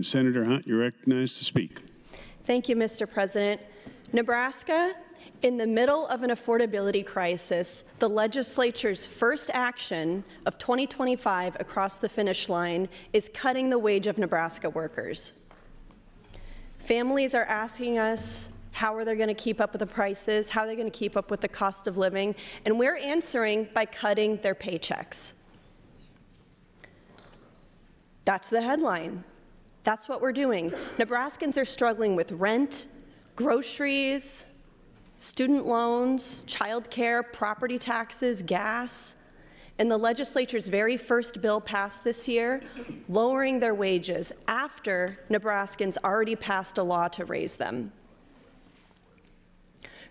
Senator Hunt, you're recognized to speak. Thank you, Mr. President. Nebraska, in the middle of an affordability crisis, the legislature's first action of 2025 across the finish line is cutting the wage of Nebraska workers. Families are asking us, how are they going to keep up with the prices? How are they going to keep up with the cost of living? And we're answering by cutting their paychecks. That's the headline. That's what we're doing. Nebraskans are struggling with rent, groceries, student loans, childcare, property taxes, gas. And the legislature's very first bill passed this year, lowering their wages after Nebraskans already passed a law to raise them.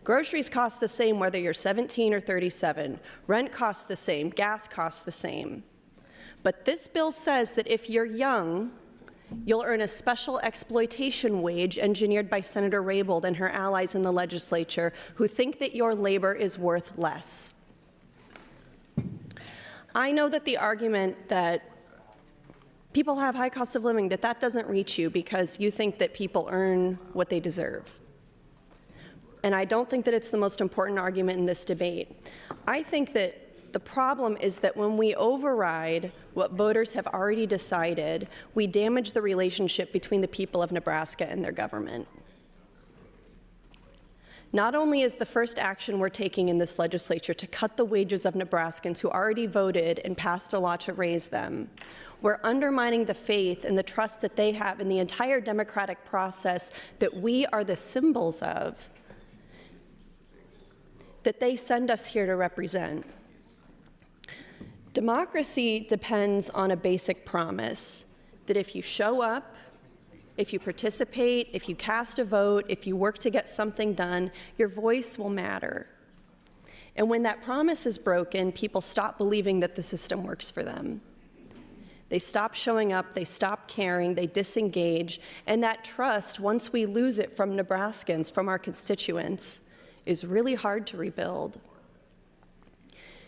Groceries cost the same whether you're 17 or 37. Rent costs the same. Gas costs the same. But this bill says that if you're young, you'll earn a special exploitation wage engineered by Senator Raybould and her allies in the legislature who think that your labor is worth less. I know that the argument that people have high cost of living, that doesn't reach you because you think that people earn what they deserve. And I don't think that it's the most important argument in this debate. I think that the problem is that when we override what voters have already decided, we damage the relationship between the people of Nebraska and their government. Not only is the first action we're taking in this legislature to cut the wages of Nebraskans who already voted and passed a law to raise them, we're undermining the faith and the trust that they have in the entire democratic process that we are the symbols of, that they send us here to represent. Democracy depends on a basic promise that if you show up, if you participate, if you cast a vote, if you work to get something done, your voice will matter. And when that promise is broken, people stop believing that the system works for them. They stop showing up, they stop caring, they disengage, and that trust, once we lose it from Nebraskans, from our constituents, is really hard to rebuild.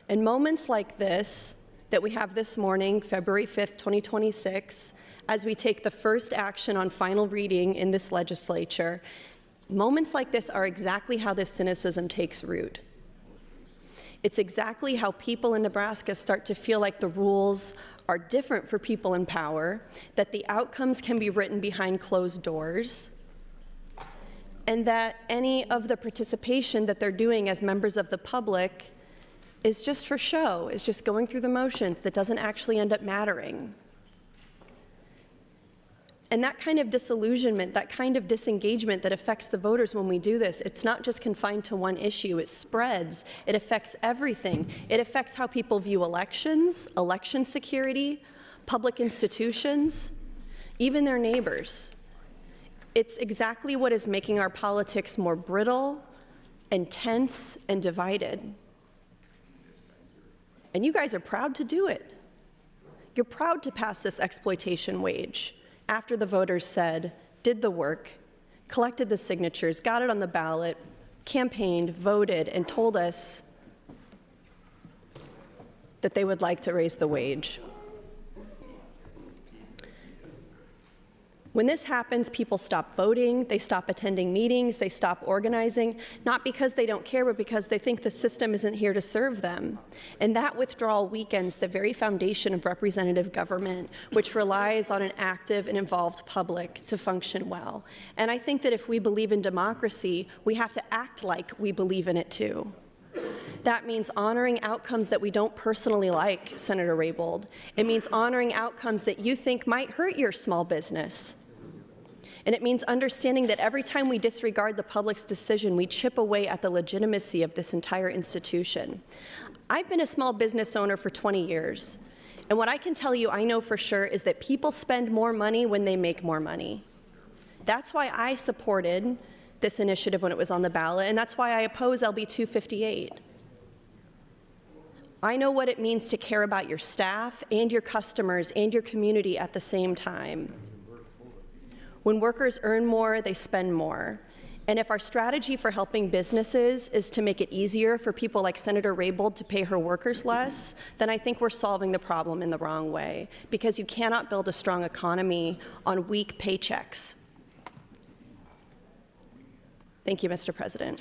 And moments like this, that we have this morning, February 5th, 2026, as we take the first action on final reading in this legislature, moments like this are exactly how this cynicism takes root. It's exactly how people in Nebraska start to feel like the rules are different for people in power, that the outcomes can be written behind closed doors, and that any of the participation that they're doing as members of the public is just for show, is just going through the motions that doesn't actually end up mattering. And that kind of disillusionment, that kind of disengagement that affects the voters when we do this, it's not just confined to one issue, it spreads, it affects everything. It affects how people view elections, election security, public institutions, even their neighbors. It's exactly what is making our politics more brittle and tense and divided. And you guys are proud to do it. You're proud to pass this exploitation wage after the voters said, did the work, collected the signatures, got it on the ballot, campaigned, voted, and told us that they would like to raise the wage. When this happens, people stop voting, they stop attending meetings, they stop organizing, not because they don't care, but because they think the system isn't here to serve them. And that withdrawal weakens the very foundation of representative government, which relies on an active and involved public to function well. And I think that if we believe in democracy, we have to act like we believe in it too. That means honoring outcomes that we don't personally like, Senator Raybould. It means honoring outcomes that you think might hurt your small business. And it means understanding that every time we disregard the public's decision, we chip away at the legitimacy of this entire institution. I've been a small business owner for 20 years, and what I can tell you I know for sure is that people spend more money when they make more money. That's why I supported this initiative when it was on the ballot, and that's why I oppose LB258. I know what it means to care about your staff and your customers and your community at the same time. When workers earn more, they spend more. And if our strategy for helping businesses is to make it easier for people like Senator Raybould to pay her workers less, then I think we're solving the problem in the wrong way, because you cannot build a strong economy on weak paychecks. Thank you, Mr. President.